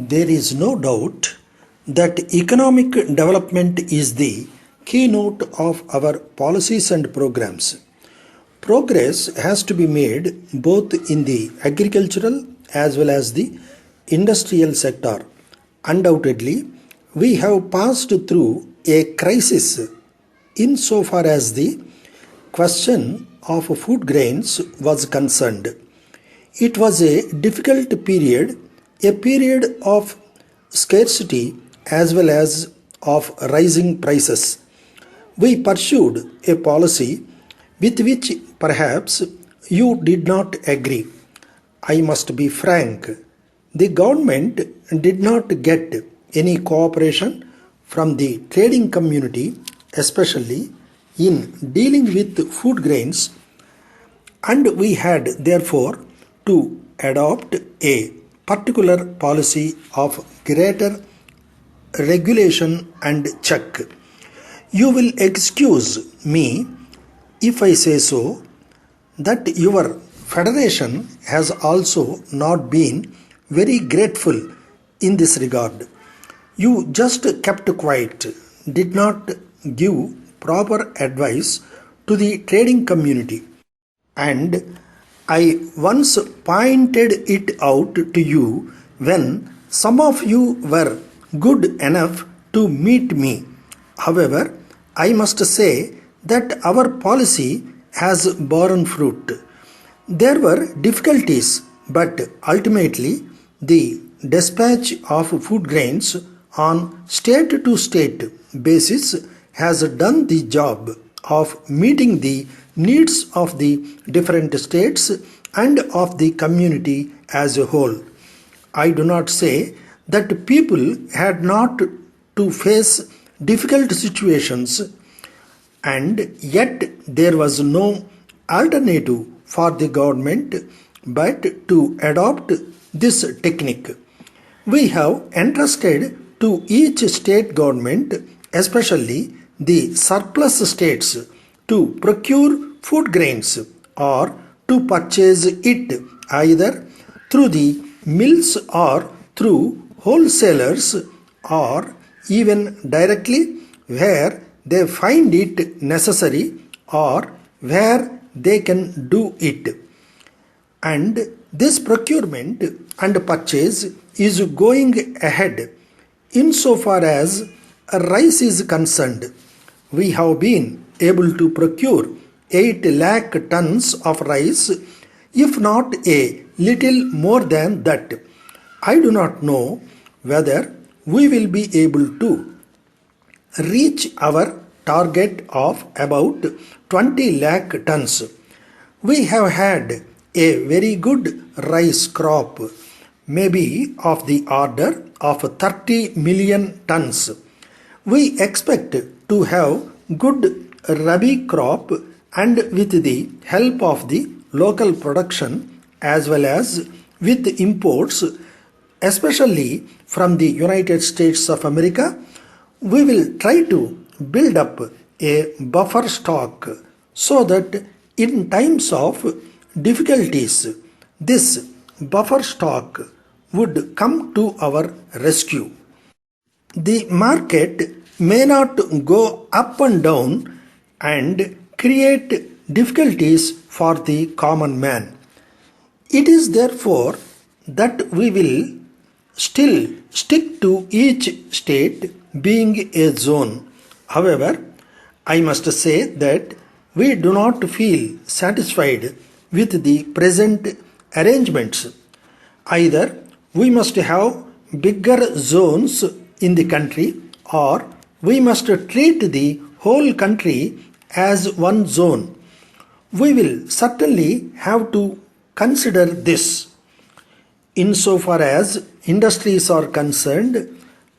There is no doubt that economic development is the keynote of our policies and programs. Progress has to be made both in the agricultural as well as the industrial sector. Undoubtedly, we have passed through a crisis insofar as the question of food grains was concerned. It was a difficult period, a period of scarcity as well as of rising prices. We pursued a policy with which perhaps you did not agree. I must be frank, the government did not get any cooperation from the trading community, especially in dealing with food grains, and we had therefore to adopt a particular policy of greater regulation and check. You will excuse me if I say so that your federation has also not been very grateful in this regard. You just kept quiet, did not give proper advice to the trading community, and I once pointed it out to you when some of you were good enough to meet me. However, I must say that our policy has borne fruit. There were difficulties, but ultimately the dispatch of food grains on state-to-state basis has done the job of meeting the needs of the different states and of the community as a whole. I do not say that people had not to face difficult situations, and yet there was no alternative for the government but to adopt this technique. We have entrusted to each state government, especially the surplus states, to procure food grains or to purchase it either through the mills or through wholesalers or even directly where they find it necessary or where they can do it. And this procurement and purchase is going ahead. Insofar as rice is concerned, we have been able to procure 8 lakh tons of rice, if not a little more than that. I do not know whether we will be able to reach our target of about 20 lakh tons. We have had a very good rice crop, maybe of the order of 30 million tons. We expect to have good rabi crop, and with the help of the local production as well as with imports, especially from the United States of America, we will try to build up a buffer stock so that in times of difficulties, this buffer stock would come to our rescue. The market may not go up and down and create difficulties for the common man. It is therefore that we will still stick to each state being a zone. However, I must say that we do not feel satisfied with the present arrangements. Either we must have bigger zones in the country, or we must treat the whole country as one zone. We will certainly have to consider this. Insofar as industries are concerned,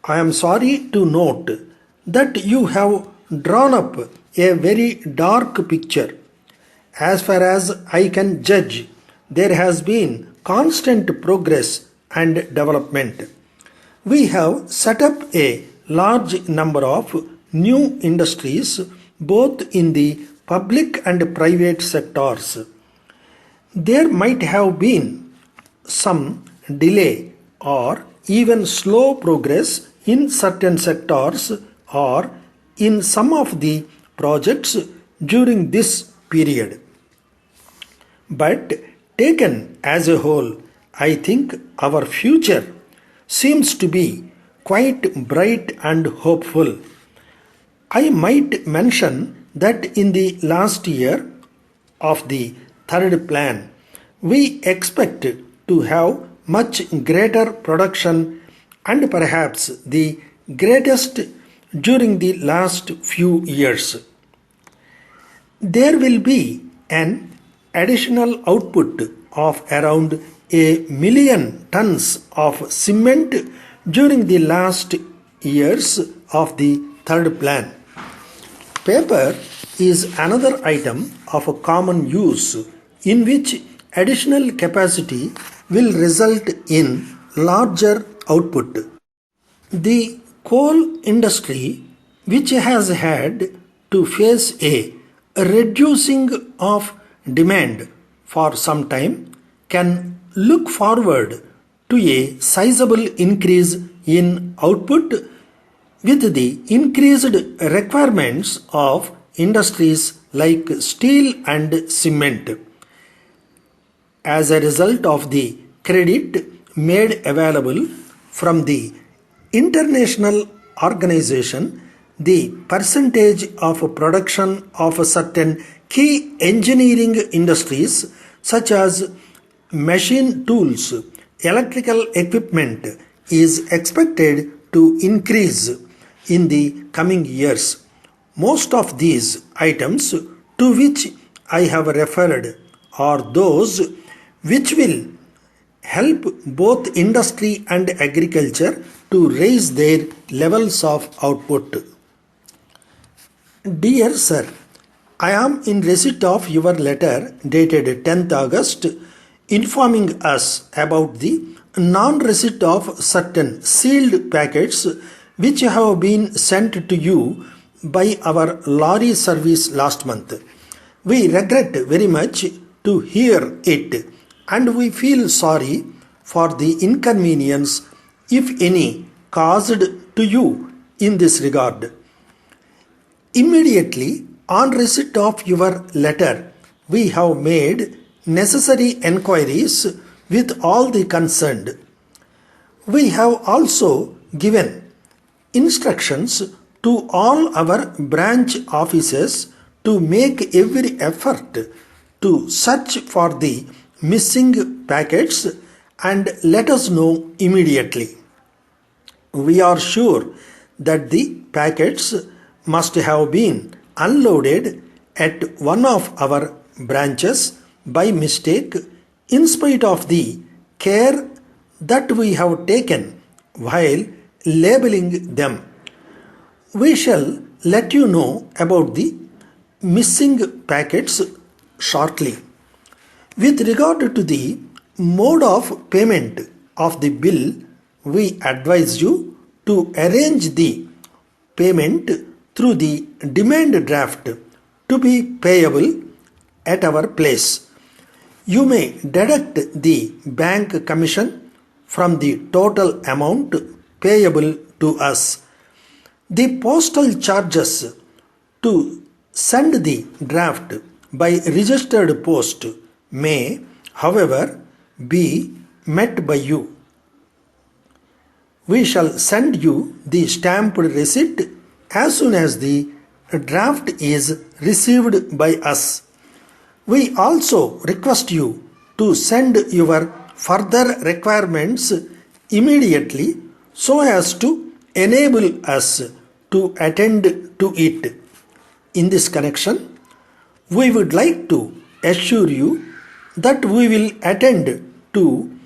I am sorry to note that you have drawn up a very dark picture. As far as I can judge, there has been constant progress and development. We have set up a large number of new industries both in the public and private sectors. There might have been some delay or even slow progress in certain sectors or in some of the projects during this period. But taken as a whole, I think our future seems to be quite bright and hopeful. I might mention that in the last year of the third plan, we expect to have much greater production and perhaps the greatest during the last few years. There will be an additional output of around 1 million tons of cement during the last years of the third plan. Paper is another item of a common use in which additional capacity will result in larger output. The coal industry, which has had to face a reducing of demand for some time, can look forward to a sizable increase in output with the increased requirements of industries like steel and cement. As a result of the credit made available from the international organization, the percentage of production of certain key engineering industries such as machine tools, electrical equipment is expected to increase in the coming years. Most of these items to which I have referred are those which will help both industry and agriculture to raise their levels of output. Dear Sir, I am in receipt of your letter dated 10th August informing us about the non-receipt of certain sealed packets which have been sent to you by our lorry service last month. We regret very much to hear it and we feel sorry for the inconvenience, if any, caused to you in this regard. Immediately on receipt of your letter, we have made necessary enquiries with all the concerned. We have also given instructions to all our branch offices to make every effort to search for the missing packets and let us know immediately. We are sure that the packets must have been unloaded at one of our branches by mistake in spite of the care that we have taken while labeling them. We shall let you know about the missing packets shortly. With regard to the mode of payment of the bill, we advise you to arrange the payment through the demand draft to be payable at our place. You may deduct the bank commission from the total amount payable to us. The postal charges to send the draft by registered post may, however, be met by you. We shall send you the stamped receipt as soon as the draft is received by us. We also request you to send your further requirements immediately so as to enable us to attend to it. In this connection, we would like to assure you that we will attend to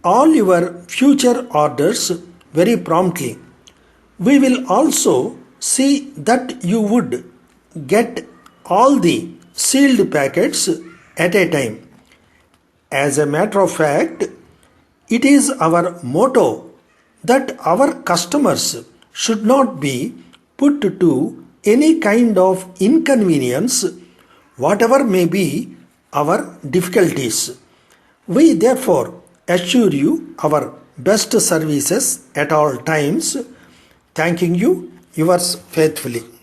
all your future orders very promptly. We will also see that you would get all the sealed packets at a time. As a matter of fact, it is our motto that our customers should not be put to any kind of inconvenience, whatever may be our difficulties. We therefore assure you our best services at all times. Thanking you, yours faithfully.